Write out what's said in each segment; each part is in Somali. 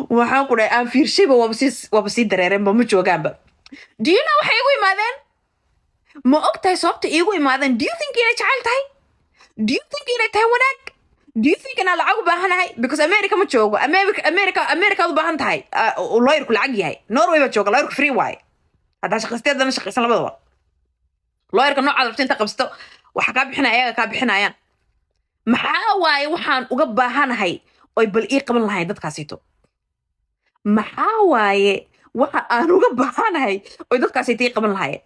waxaan ku dhahay aan fiirshayba waaba sii dareereenba ma joogaanba. Do you know waxay igu imaadeen? ma ogtahay sababta iigu imaadeen? Do you think inay jecel tahay? Do you think inay tahay wanaag? Do you think inaan lacag u baahanahay? Because America ma joogo. America u baahan tahay lawyerku lacag yahay. Norway ba jooga lawyerku free waaye. haddaa shaqaysteedana shaqaysan labadaba. lawyerka noocaad rabta inta qabsato waxa kaa bixinaya ayaga kaa bixinayaan. maxaa waaye waxaan uga baahanahay oy bal ii qaban lahayn dadkaasito? maxaa waaye waxa aan uga baahanahay oy dadkaasito ii qaban lahayn?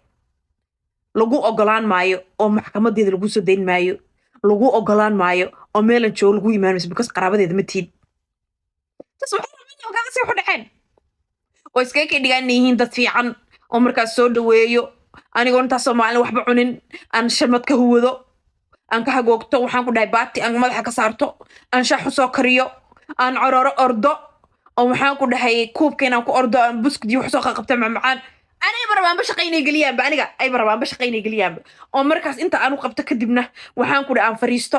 lagu ogolaan maayo oo maxkamadeeda lagu soo dayn maayo, lagu ogolaan maayo oo meelan joogo lagu imaanayso because qaraabadeeda ma tiid. tas waxay rabeen ogaansi wuxu dhexeen oo iskaga ka dhigaan yihiin dad fiican oo markaas soo dhaweeyo anigoo intaas Soomaali waxba cunin aan shamad ka huwado aan ka hagoogto waxaan ku dhahay baati aan madaxa ka saarto aan shaax u soo kariyo aan cororo ordo oo waxaan ku dhahay kuubkeen aan ku ordo aan buskudi wax soo qabta macmacaan anay barabaan ba shaqaynay galiyaanba aniga ay barabaan ba shaqaynay galiyaanba oo markaas inta aan u qabto kadibna waxaan ku dhahay aan fariisto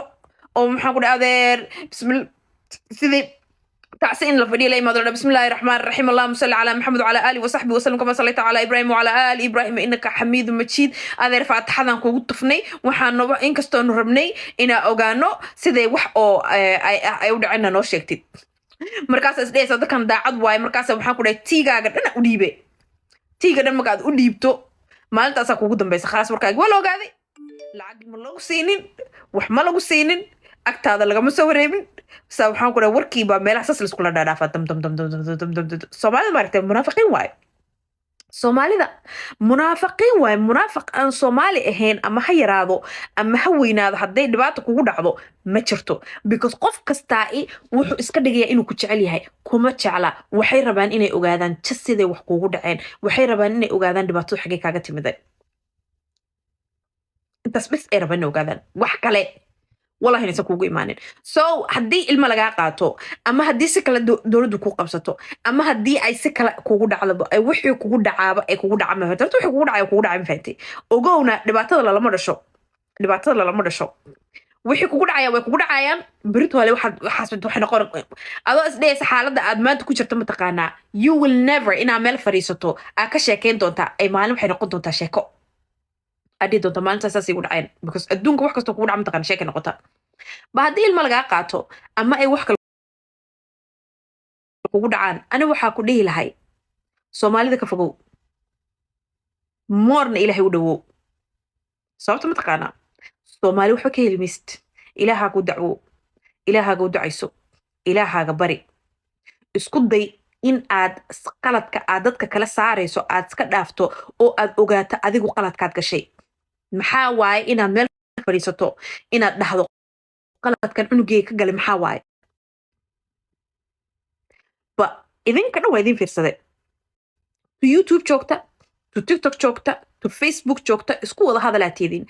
oo waxaan ku dhahay adeer bismillah sidii تعسين لفدي لي ماذا بسم الله الرحمن الرحيم اللهم صل على محمد وعلى آله وصحبه وسلم كما صليت على إبراهيم وعلى آل إبراهيم إنك حميد مجيد هذا رفعت حدا كوجود طفني وحنا إن كستون ربني إن أوجانو سيدي وح أو أودعنا نوشكتي مركز أسدي صدق كان داعد واي مركز وحنا كده تيجا قد أنا أديبه تيجا ده مقعد أديبته ما أنت أسا كوجود بس خلاص مركز ولا قاعد العقل ملو سينين وحملو سينين أكتر هذا لقى مسوي waxaan ku dhahay warkiiba meelaha sas la isku la dhaadhaafa Soomaalida maaragtay munaafiqiin waaye. Soomaalida munaafiqiin waaye. munaafiq aan Soomaali ahayn ama ha yaraado ama ha weynaado hadday dhibaato kugu dhacdo ma jirto because qof kastaa wuxuu iska dhigayaa inuu ku jecel yahay kuma jecla. waxay rabaan inay ogaadaan just siday wax kugu dhaceen, waxay rabaan inay ogaadaan dhibaatada xagee kaaga timiday. intaas bas ay rabaan inay ogaadaan wax kale والله هني سكوجو إيمانين. هدي الملقى قاتو أما هدي سكلا دولة كوق قبسته أما هدي أي سكلا كوجود على أي وحي كوجود عابة أي كوجود عام فترة وحي كوجود عام فاتي وجونا دبعتها لا مرة شو دبعتها لا مرة شو وحي كوجود عيا وكوجود عيان بريتوا عليه واحد حسب وحنا قارن أضاء ليس حالة ده أدمان تكون شرط متقنع you will never إن عمل فريسته أكشكين دونتا أي معلم حين قد دونتا شكو أدي دونتا مالنت أساسي يقول عين because الدون كوح كستو كود عم تقن شيء كنقطة بعدين الملقى قاتو أما أي وحكة كود عن أنا وحا كليه لهاي Soomaali ذا كفجو مورن إلى هيودو صوت متقنا Soomaali وحكي المست إلها كود دعو إلها كود عيسو إلها جبري اسكت ضي إن عاد قلت كعادتك كلا سعري سو عاد كدافتو أو عاد أوجات عادي وقلت كات كشيء محاواي إن مل فريستو إن نحضو قلت كان إنه جيك قال محاواي إذن كانوا وايدين في الصدق تو يوتيوب شوكتا تو تيك توك شوكتا تو فيسبوك شوكتا اسكو هذا لا تيدين